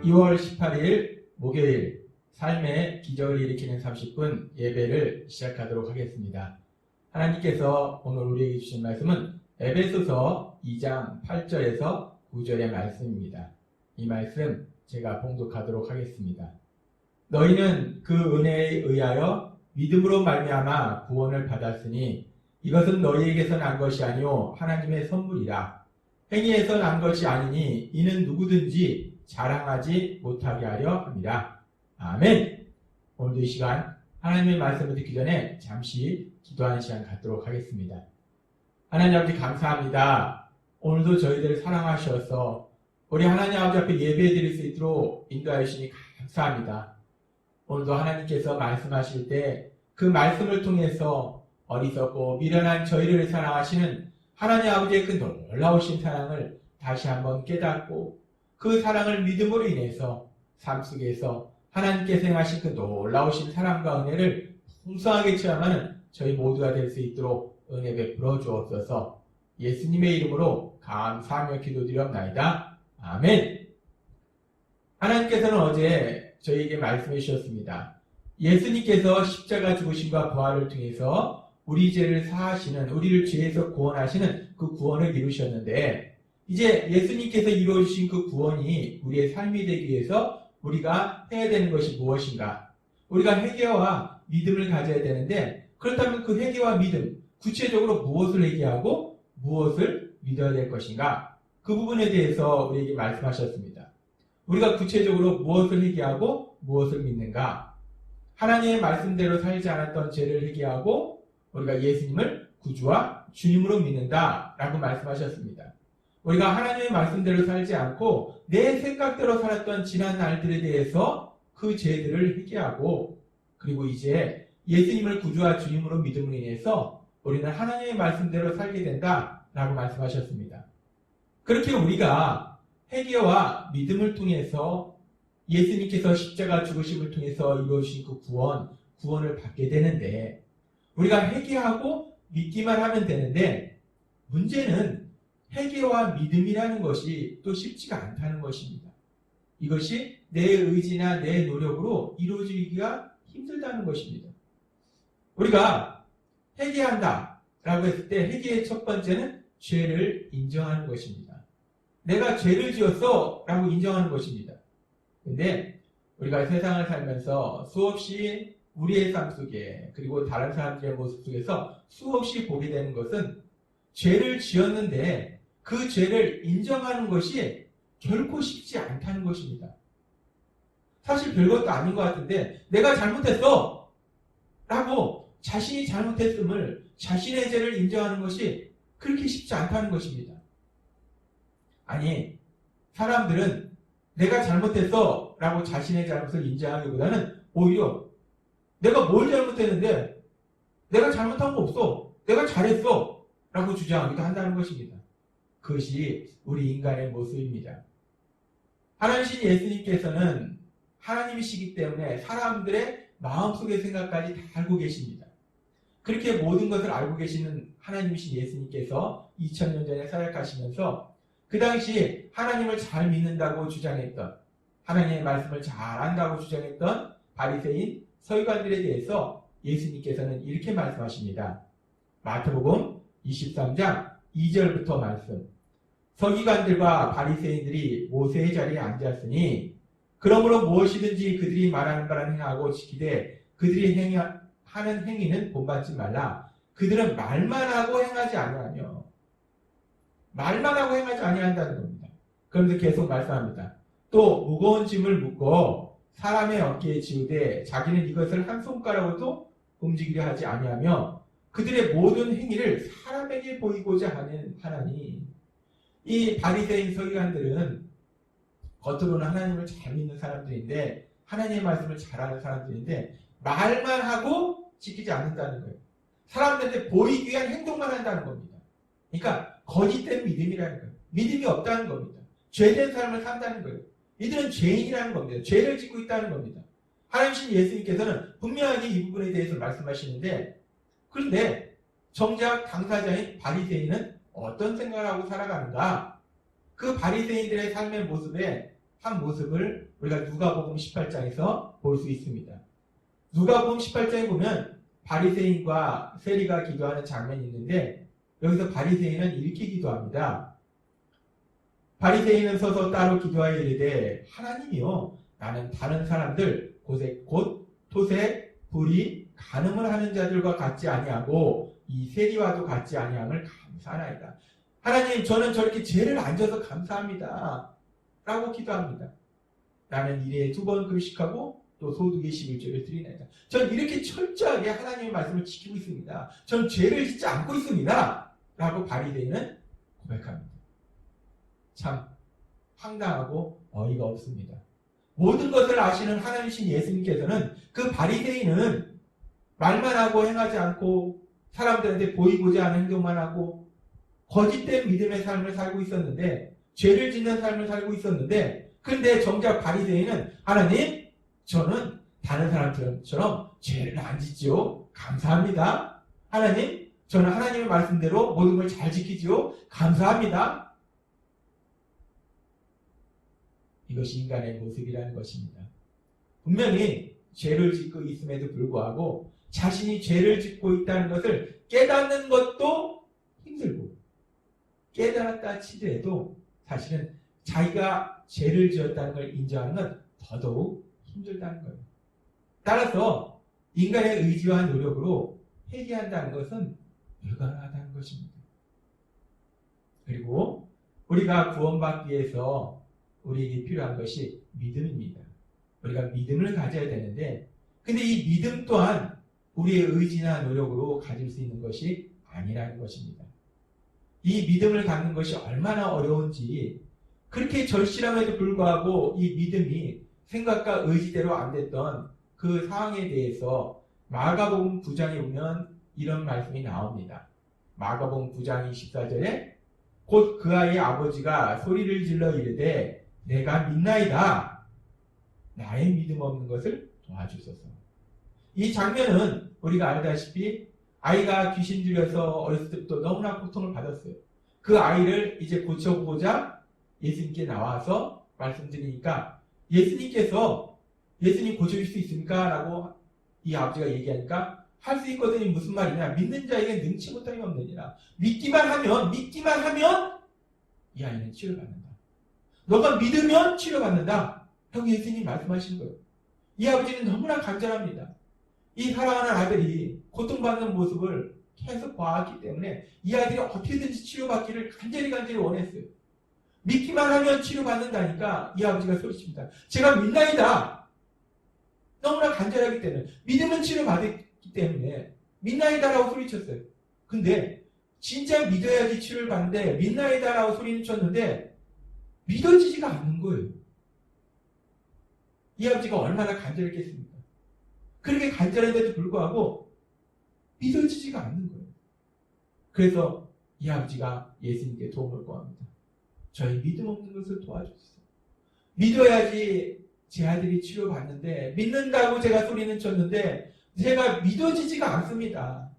2월 18일 목요일 삶의 기적을 일으키는 30분 예배를 시작하도록 하겠습니다. 하나님께서 오늘 우리에게 주신 말씀은 에베소서 2장 8절에서 9절의 말씀입니다. 이 말씀 제가 봉독하도록 하겠습니다. 너희는 그 은혜에 의하여 믿음으로 말미암아 구원을 받았으니 이것은 너희에게서 난 것이 아니요 하나님의 선물이라. 행위에서 난 것이 아니니 이는 누구든지 자랑하지 못하게 하려 합니다. 아멘. 오늘도 이 시간 하나님의 말씀을 듣기 전에 잠시 기도하는 시간 갖도록 하겠습니다. 하나님 아버지 감사합니다. 오늘도 저희들을 사랑하셔서 우리 하나님 아버지 앞에 예배 드릴 수 있도록 인도하여 주시니 감사합니다. 오늘도 하나님께서 말씀하실 때 그 말씀을 통해서 어리석고 미련한 저희를 사랑하시는 하나님 아버지의 그 놀라우신 사랑을 다시 한번 깨닫고 그 사랑을 믿음으로 인해서 삶 속에서 하나님께서 행하신 그 놀라우신 사랑과 은혜를 풍성하게 체험하는 저희 모두가 될 수 있도록 은혜 베풀어 주옵소서. 예수님의 이름으로 감사하며 기도드리옵나이다. 아멘. 하나님께서는 어제 저희에게 말씀해 주셨습니다. 예수님께서 십자가 죽으심과 부활을 통해서 우리 죄를 사하시는, 우리를 죄에서 구원하시는 그 구원을 이루셨는데, 이제 예수님께서 이루어주신 그 구원이 우리의 삶이 되기 위해서 우리가 해야 되는 것이 무엇인가? 우리가 회개와 믿음을 가져야 되는데, 그렇다면 그 회개와 믿음, 구체적으로 무엇을 회개하고 무엇을 믿어야 될 것인가? 그 부분에 대해서 우리에게 말씀하셨습니다. 우리가 구체적으로 무엇을 회개하고 무엇을 믿는가? 하나님의 말씀대로 살지 않았던 죄를 회개하고 우리가 예수님을 구주와 주님으로 믿는다라고 말씀하셨습니다. 우리가 하나님의 말씀대로 살지 않고 내 생각대로 살았던 지난 날들에 대해서 그 죄들을 회개하고, 그리고 이제 예수님을 구주와 주님으로 믿음으로 인해서 우리는 하나님의 말씀대로 살게 된다라고 말씀하셨습니다. 그렇게 우리가 회개와 믿음을 통해서 예수님께서 십자가 죽으심을 통해서 이루어주신 그 구원을 받게 되는데, 우리가 회개하고 믿기만 하면 되는데, 문제는 회개와 믿음이라는 것이 또 쉽지가 않다는 것입니다. 이것이 내 의지나 내 노력으로 이루어지기가 힘들다는 것입니다. 우리가 회개한다 라고 했을 때 회개의 첫 번째는 죄를 인정하는 것입니다. 내가 죄를 지었어 라고 인정하는 것입니다. 근데 우리가 세상을 살면서 수없이 우리의 삶 속에, 그리고 다른 사람들의 모습 속에서 수없이 보게 되는 것은 죄를 지었는데 그 죄를 인정하는 것이 결코 쉽지 않다는 것입니다. 사실 별것도 아닌 것 같은데 내가 잘못했어 라고 자신이 잘못했음을, 자신의 죄를 인정하는 것이 그렇게 쉽지 않다는 것입니다. 아니, 사람들은 내가 잘못했어 라고 자신의 잘못을 인정하기보다는 오히려 내가 뭘 잘못했는데 내가 잘못한 거 없어, 내가 잘했어 라고 주장하기도 한다는 것입니다. 그것이 우리 인간의 모습입니다. 하나님이신 예수님께서는 하나님이시기 때문에 사람들의 마음속의 생각까지 다 알고 계십니다. 그렇게 모든 것을 알고 계시는 하나님이신 예수님께서 2000년 전에 사역하시면서 그 당시 하나님을 잘 믿는다고 주장했던, 하나님의 말씀을 잘 안다고 주장했던 바리새인 서기관들에 대해서 예수님께서는 이렇게 말씀하십니다. 마태복음 23장 2절부터 말씀. 서기관들과 바리새인들이 모세의 자리에 앉았으니 그러므로 무엇이든지 그들이 말하는 바를 행하고 지키되 그들이 하는 행위는 본받지 말라. 그들은 말만 하고 행하지 아니하며, 말만 하고 행하지 아니한다는 겁니다. 그런데 계속 말씀합니다. 또 무거운 짐을 묶어 사람의 어깨에 지우되 자기는 이것을 한 손가락으로도 움직이려 하지 아니하며 그들의 모든 행위를 사람에게 보이고자 하나니. 이 바리새인 서기관들은 겉으로는 하나님을 잘 믿는 사람들인데, 하나님의 말씀을 잘하는 사람들인데 말만 하고 지키지 않는다는 거예요. 사람들한테 보이기 위한 행동만 한다는 겁니다. 그러니까 거짓된 믿음이라는 거예요. 믿음이 없다는 겁니다. 죄된 삶을 산다는 거예요. 이들은 죄인이라는 겁니다. 죄를 짓고 있다는 겁니다. 하나님이신 예수님께서는 분명하게 이 부분에 대해서 말씀하시는데, 그런데 정작 당사자인 바리새인은 어떤 생각을 하고 살아가는가? 그 바리새인들의 삶의 모습에 한 모습을 우리가 누가복음 18장에서 볼 수 있습니다. 누가복음 18장에 보면 바리새인과 세리가 기도하는 장면이 있는데 여기서 바리새인은 이렇게 기도합니다. 바리새인은 서서 따로 기도하여 이르되 하나님이여 나는 다른 사람들 곧 토세, 불이, 간음을 하는 자들과 같지 아니하고 이 세리와도 같지 아니함을 감사하나이다. 하나님 저는 저렇게 죄를 안 져서 감사합니다. 라고 기도합니다. 나는 일에 2번 금식하고 또 소득의 11조를 드리나이다. 전 이렇게 철저하게 하나님의 말씀을 지키고 있습니다. 전 죄를 짓지 않고 있습니다. 라고 바리새인은 고백합니다. 참 황당하고 어이가 없습니다. 모든 것을 아시는 하나님이신 예수님께서는 그 바리새인은 말만 하고 행하지 않고 사람들한테 보이고자 하는 행동만 하고 거짓된 믿음의 삶을 살고 있었는데 죄를 짓는 삶을 살고 있었는데 근데 정작 바리새인은 하나님 저는 다른 사람들처럼 죄를 안 짓지요. 감사합니다. 하나님 저는 하나님의 말씀대로 모든 걸 잘 지키지요. 감사합니다. 이것이 인간의 모습이라는 것입니다. 분명히 죄를 짓고 있음에도 불구하고 자신이 죄를 짓고 있다는 것을 깨닫는 것도 힘들고 깨달았다 치더라도 사실은 자기가 죄를 지었다는 걸 인정하는 건 더더욱 힘들다는 거예요. 따라서 인간의 의지와 노력으로 회개한다는 것은 불가능하다는 것입니다. 그리고 우리가 구원받기 위해서 우리에게 필요한 것이 믿음입니다. 우리가 믿음을 가져야 되는데 근데 이 믿음 또한 우리의 의지나 노력으로 가질 수 있는 것이 아니라는 것입니다. 이 믿음을 갖는 것이 얼마나 어려운지 그렇게 절실함에도 불구하고 이 믿음이 생각과 의지대로 안 됐던 그 상황에 대해서 마가복음 9장에 보면 이런 말씀이 나옵니다. 마가복음 9장 24절에 곧 그 아이의 아버지가 소리를 질러 이르되 내가 믿나이다. 나의 믿음 없는 것을 도와주소서. 이 장면은 우리가 알다시피 아이가 귀신 들려서 어렸을 때부터 너무나 고통을 받았어요. 그 아이를 이제 고쳐보고자 예수님께 나와서 말씀드리니까 예수님께서 예수님 고쳐줄 수 있습니까? 라고 이 아버지가 얘기하니까 할 수 있거든요. 무슨 말이냐? 믿는 자에게 능치 못함이 없느니라. 믿기만 하면 이 아이는 치료받는다. 너가 믿으면 치료받는다. 라고 예수님이 말씀하신 거예요. 이 아버지는 너무나 간절합니다. 이 사랑하는 아들이 고통받는 모습을 계속 봐왔기 때문에 이 아들이 어떻게든지 치료받기를 간절히 원했어요. 믿기만 하면 치료받는다니까 이 아버지가 소리칩니다. 제가 믿나이다. 너무나 간절하기 때문에 믿으면 치료받기 때문에 믿나이다라고 소리쳤어요. 근데 진짜 믿어야지 치료를 받는데 믿나이다라고 소리는 쳤는데 믿어지지가 않는 거예요. 이 아버지가 얼마나 간절했겠습니까? 그렇게 간절한데도 불구하고 믿어지지가 않는 거예요. 그래서 이 아버지가 예수님께 도움을 구합니다. 저희 믿음 없는 것을 도와주세요. 믿어야지 제 아들이 치료받는데 믿는다고 제가 소리는 쳤는데 제가 믿어지지가 않습니다.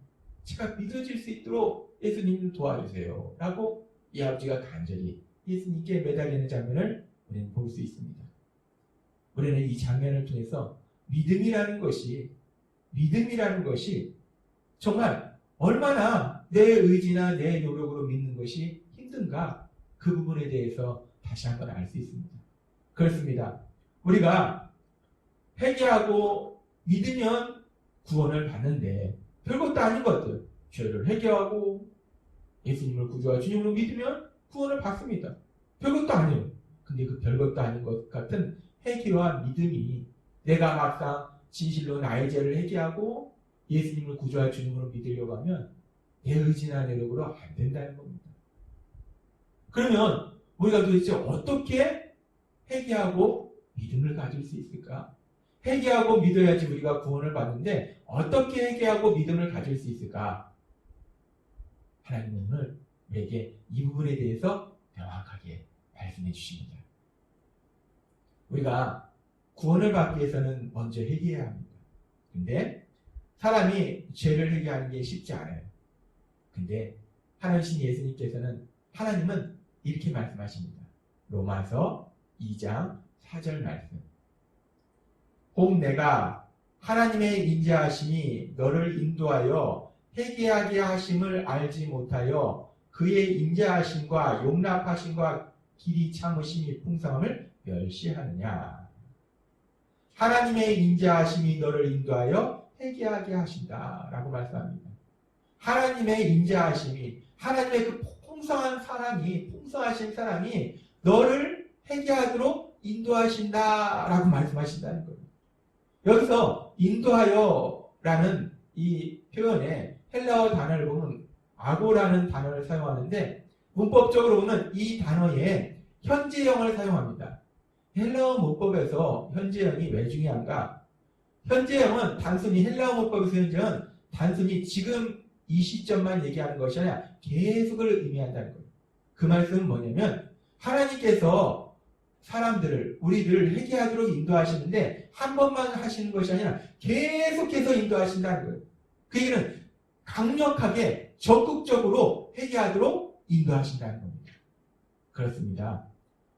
제가 믿어질 수 있도록 예수님을 도와주세요. 라고 이 아버지가 간절히 예수님께 매달리는 장면을 우리는 볼 수 있습니다. 우리는 이 장면을 통해서 믿음이라는 것이 정말 얼마나 내 의지나 내 노력으로 믿는 것이 힘든가 그 부분에 대해서 다시 한번 알 수 있습니다. 그렇습니다. 우리가 회개하고 믿으면 구원을 받는데 별것도 아닌 것들 죄를 회개하고 예수님을 구주와 주님으로 믿으면 구원을 받습니다. 별것도 아니에요. 근데 그 별것도 아닌 것 같은 회개와 믿음이 내가 막상 진실로 나의 죄를 회개하고 예수님을 구주와 주님으로 믿으려고 하면 내 의지나 노력으로 안 된다는 겁니다. 그러면 우리가 도대체 어떻게 회개하고 믿음을 가질 수 있을까? 회개하고 믿어야지 우리가 구원을 받는데 어떻게 회개하고 믿음을 가질 수 있을까? 하나님은 오늘 우리에게 이 부분에 대해서 명확하게 말씀해 주십니다. 우리가 구원을 받기 위해서는 먼저 회개해야 합니다. 근데 사람이 죄를 회개하는 게 쉽지 않아요. 근데 하나님 예수님께서는 하나님은 이렇게 말씀하십니다. 로마서 2장 4절 말씀. 혹 내가 하나님의 인자하심이 너를 인도하여 회개하게 하심을 알지 못하여 그의 인자하심과 용납하심과 길이 참으심이 풍성함을 멸시하느냐. 하나님의 인자하심이 너를 인도하여 회개하게 하신다 라고 말씀합니다. 하나님의 인자하심이, 하나님의 그 풍성한 사랑이, 풍성하신 사랑이 너를 회개하도록 인도하신다 라고 말씀하신다는 거예요. 여기서 인도하여 라는 이 표현에 헬라어 단어를 보면 아고라는 단어를 사용하는데 문법적으로는 이 단어에 현재형을 사용합니다. 헬라어 문법에서 현재형이 왜 중요한가? 현재형은 단순히 헬라어 문법에서 현재형은 단순히 지금 이 시점만 얘기하는 것이 아니라 계속을 의미한다는 거예요. 그 말씀은 뭐냐면 하나님께서 사람들을, 우리들을 회개하도록 인도하시는데 한 번만 하시는 것이 아니라 계속해서 인도하신다는 거예요. 그 얘기는 강력하게 적극적으로 회개하도록 인도하신다는 겁니다. 그렇습니다.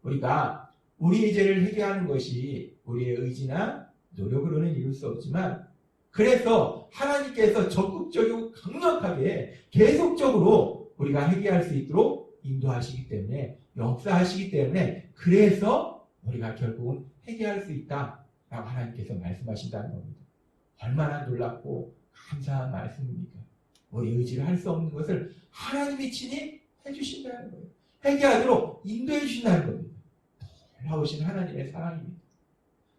우리가 우리의 죄를 회개하는 것이 우리의 의지나 노력으로는 이룰 수 없지만 그래서 하나님께서 적극적이고 강력하게 계속적으로 우리가 회개할 수 있도록 인도하시기 때문에 역사하시기 때문에 그래서 우리가 결국은 회개할 수 있다라고 하나님께서 말씀하신다는 겁니다. 얼마나 놀랍고 감사한 말씀입니까? 우리 의지를 할 수 없는 것을 하나님이 친히 해주신다는 거예요. 회개하도록 인도해 주신다는 겁니다. 놀라우신 하나님의 사랑입니다.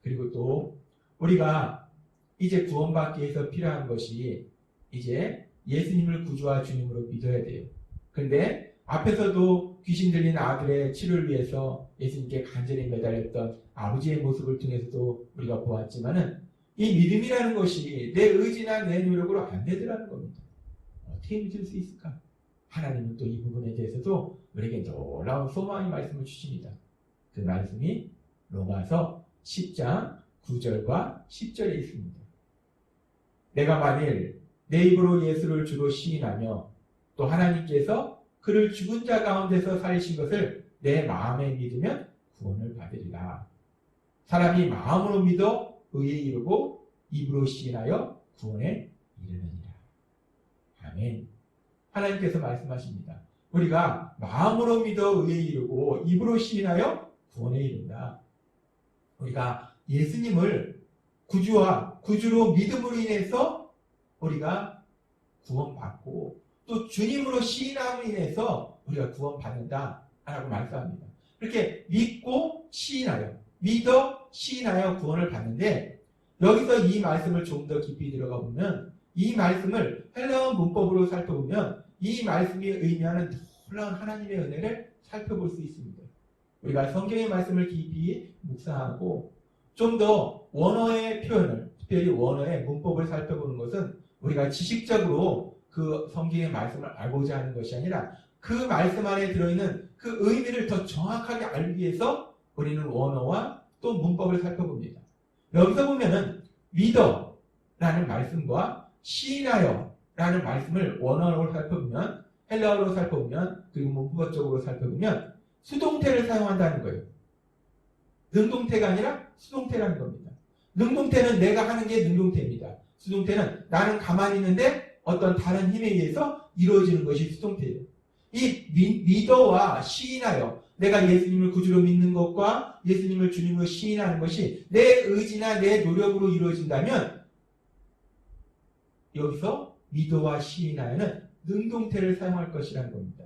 그리고 또 우리가 이제 구원받기 위해서 필요한 것이 이제 예수님을 구주와 주님으로 믿어야 돼요. 그런데 앞에서도 귀신 들린 아들의 치료를 위해서 예수님께 간절히 매달렸던 아버지의 모습을 통해서도 우리가 보았지만은 이 믿음이라는 것이 내 의지나 내 노력으로 안 되더라는 겁니다. 어떻게 믿을 수 있을까? 하나님은 또 이 부분에 대해서도 우리에게 놀라운 소망의 말씀을 주십니다. 그 말씀이 로마서 10장 9절과 10절에 있습니다. 내가 만일 내 입으로 예수를 주로 시인하며 또 하나님께서 그를 죽은 자 가운데서 살리신 것을 내 마음에 믿으면 구원을 받으리라. 사람이 마음으로 믿어 의에 이르고 입으로 시인하여 구원에 이르느니라. 아멘. 하나님께서 말씀하십니다. 우리가 마음으로 믿어 의에 이르고 입으로 시인하여 구원에 이른다. 우리가 예수님을 구주로 믿음으로 인해서 우리가 구원받고 또 주님으로 시인함으로 인해서 우리가 구원받는다 라고 말씀합니다. 이렇게 믿고 시인하여, 믿어 시인하여 구원을 받는데 여기서 이 말씀을 좀 더 깊이 들어가 보면 이 말씀을 헬라어 문법으로 살펴보면 이 말씀이 의미하는 놀라운 하나님의 은혜를 살펴볼 수 있습니다. 우리가 성경의 말씀을 깊이 묵상하고 좀 더 원어의 표현을, 특별히 원어의 문법을 살펴보는 것은 우리가 지식적으로 그 성경의 말씀을 알고자 하는 것이 아니라 그 말씀 안에 들어있는 그 의미를 더 정확하게 알기 위해서 우리는 원어와 또 문법을 살펴봅니다. 여기서 보면은 믿어라는 말씀과 시인하여라는 말씀을 원어로 살펴보면, 헬라어로 살펴보면, 그리고 문법적으로 살펴보면 수동태를 사용한다는 거예요. 능동태가 아니라 수동태라는 겁니다. 능동태는 내가 하는 게 능동태입니다. 수동태는 나는 가만히 있는데 어떤 다른 힘에 의해서 이루어지는 것이 수동태예요. 이 믿어와 시인하여, 내가 예수님을 구주로 믿는 것과 예수님을 주님으로 시인하는 것이 내 의지나 내 노력으로 이루어진다면 여기서 믿어와 시인하여는 능동태를 사용할 것이라는 겁니다.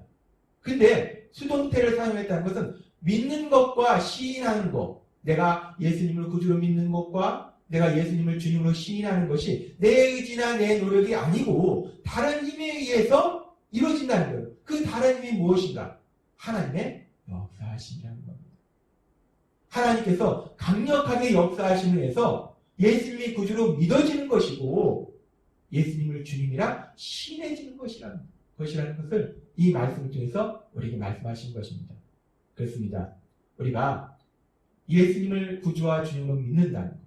근데 수동태를 사용했다는 것은 믿는 것과 시인하는 것, 내가 예수님을 구주로 믿는 것과 내가 예수님을 주님으로 시인하는 것이 내 의지나 내 노력이 아니고 다른 힘에 의해서 이루어진다는 거예요. 그 다른 힘이 무엇인가? 하나님의 역사하심이라는 겁니다. 하나님께서 강력하게 역사하심을 해서 예수님이 구주로 믿어지는 것이고 예수님을 주님이라 신해지는 것이라는 것을 이 말씀을 통해서 우리에게 말씀하신 것입니다. 그렇습니다. 우리가 예수님을 구주와 주님으로 믿는다는 것.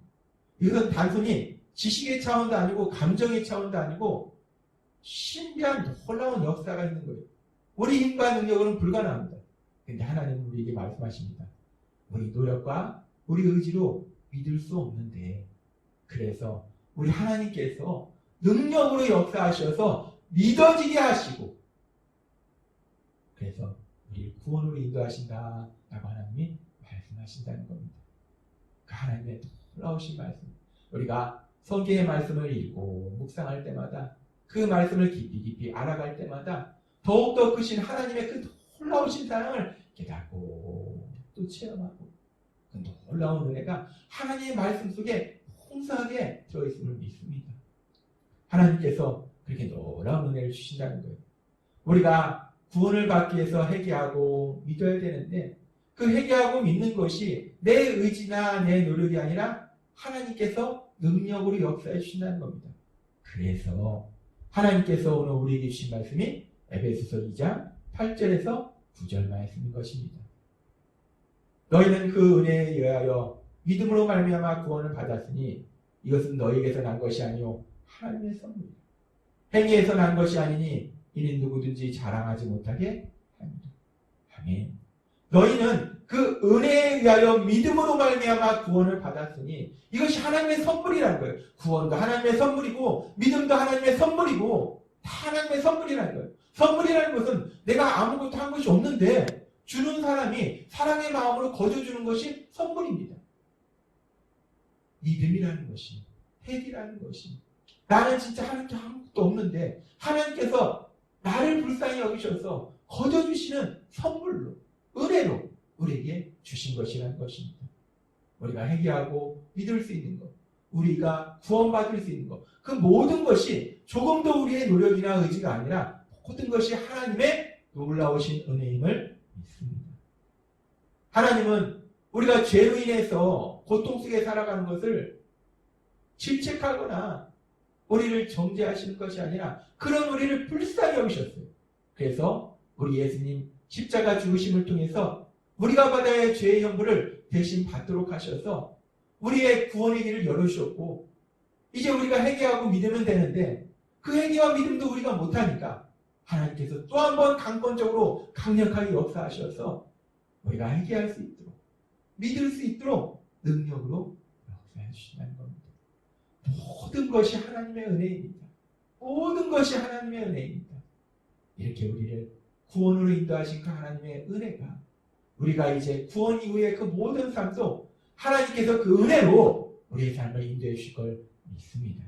이것은 단순히 지식의 차원도 아니고 감정의 차원도 아니고 신비한 놀라운 역사가 있는 거예요. 우리 힘과 능력으로는 불가능합니다. 그런데 하나님은 우리에게 말씀하십니다. 우리 노력과 우리 의지로 믿을 수 없는데, 그래서 우리 하나님께서 능력으로 역사하셔서 믿어지게 하시고, 그래서 우리를 구원으로 인도하신다 라고 하나님이 말씀하신다는 겁니다. 그 하나님의 놀라우신 말씀, 우리가 성경의 말씀을 읽고 묵상할 때마다, 그 말씀을 깊이 알아갈 때마다 더욱더 크신 하나님의 그 놀라우신 사랑을 깨닫고 또 체험하고, 그 놀라운 은혜가 하나님의 말씀 속에 풍성하게 들어있음을 믿습니다. 하나님께서 그렇게 놀라운 은혜를 주신다는 거예요. 우리가 구원을 받기 위해서 회개하고 믿어야 되는데, 그 회개하고 믿는 것이 내 의지나 내 노력이 아니라 하나님께서 능력으로 역사해 주신다는 겁니다. 그래서 하나님께서 오늘 우리에게 주신 말씀이 에베소서 2장 8절에서 9절 말씀인 것입니다. 너희는 그 은혜에 의하여 믿음으로 말미암아 구원을 받았으니 이것은 너희에게서 난 것이 아니요 하나님의 선물이다. 행위에서 난 것이 아니니 이는 누구든지 자랑하지 못하게 합니다. 아멘. 너희는 그 은혜에 의하여 믿음으로 말미암아 구원을 받았으니 이것이 하나님의 선물이라는 거예요. 구원도 하나님의 선물이고 믿음도 하나님의 선물이고 다 하나님의 선물이라는 거예요. 선물이라는 것은 내가 아무것도 한 것이 없는데 주는 사람이 사랑의 마음으로 거저주는 것이 선물입니다. 믿음이라는 것이, 회개라는 것이, 나는 진짜 하는 게 아무것도 없는데 하나님께서 나를 불쌍히 여기셔서 거저주시는 선물로, 은혜로 우리에게 주신 것이라는 것입니다. 우리가 회개하고 믿을 수 있는 것, 우리가 구원받을 수 있는 것, 그 모든 것이 조금도 우리의 노력이나 의지가 아니라 모든 것이 하나님의 놀라우신 은혜임을 믿습니다. 하나님은 우리가 죄로 인해서 고통 속에 살아가는 것을 질책하거나 우리를 정죄하시는 것이 아니라 그런 우리를 불쌍히 여기셨어요. 그래서 우리 예수님 십자가 죽으심을 통해서 우리가 받아야 할 죄의 형벌을 대신 받도록 하셔서 우리의 구원의 길을 열어주셨고, 이제 우리가 회개하고 믿으면 되는데 그 회개와 믿음도 우리가 못하니까 하나님께서 또 한 번 강권적으로 강력하게 역사하셔서 우리가 회개할 수 있도록, 믿을 수 있도록 능력으로 역사해 주신다는 겁니다. 모든 것이 하나님의 은혜입니다. 모든 것이 하나님의 은혜입니다. 이렇게 우리를 구원으로 인도하신 그 하나님의 은혜가 우리가 이제 구원 이후의 그 모든 삶도 하나님께서 그 은혜로 우리의 삶을 인도해 주실 걸 믿습니다.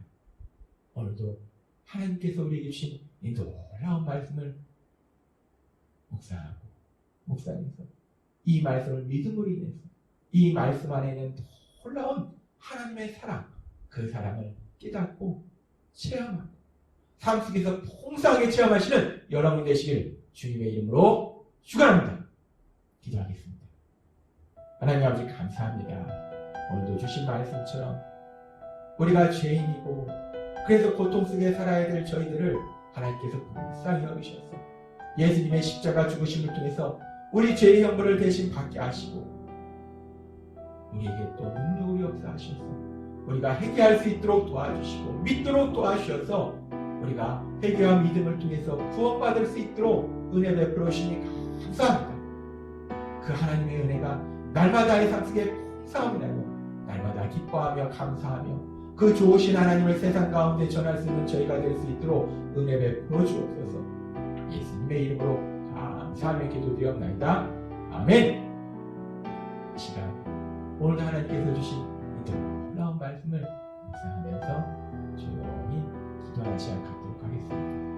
오늘도 하나님께서 우리에게 주신 이 놀라운 말씀을 묵상해서 이 말씀을 믿음으로 인해서 이 말씀 안에는 놀라운 하나님의 사랑, 그 사랑을 깨닫고 체험하고 삶 속에서 풍성하게 체험하시는 여러분 되시길 주님의 이름으로 축원합니다. 기도하겠습니다. 하나님 아버지 감사합니다. 오늘도 주신 말씀처럼 우리가 죄인이고 그래서 고통 속에 살아야 될 저희들을 하나님께서 불쌍히 여기셔서 예수님의 십자가 죽으심을 통해서 우리 죄의 형벌을 대신 받게 하시고 우리에게 또 능력으로 역사하셔서 우리가 회개할 수 있도록 도와주시고 믿도록 도와주셔서 우리가 회개와 믿음을 통해서 구원받을 수 있도록 은혜 베풀어 주시니 감사합니다. 그 하나님의 은혜가 날마다의 삶 속에 풍성함이라고 날마다 기뻐하며 감사하며 그 좋으신 하나님을 세상 가운데 전할 수 있는 저희가 될 수 있도록 은혜 베풀어 주옵소서. 예수님의 이름으로 감사하며 기도드리옵나이다. 아멘. 이 시간 오늘도 하나님께서 주신 이 놀라운 말씀을 묵상하면서 조용히 기도하는 시간 갖도록 하겠습니다.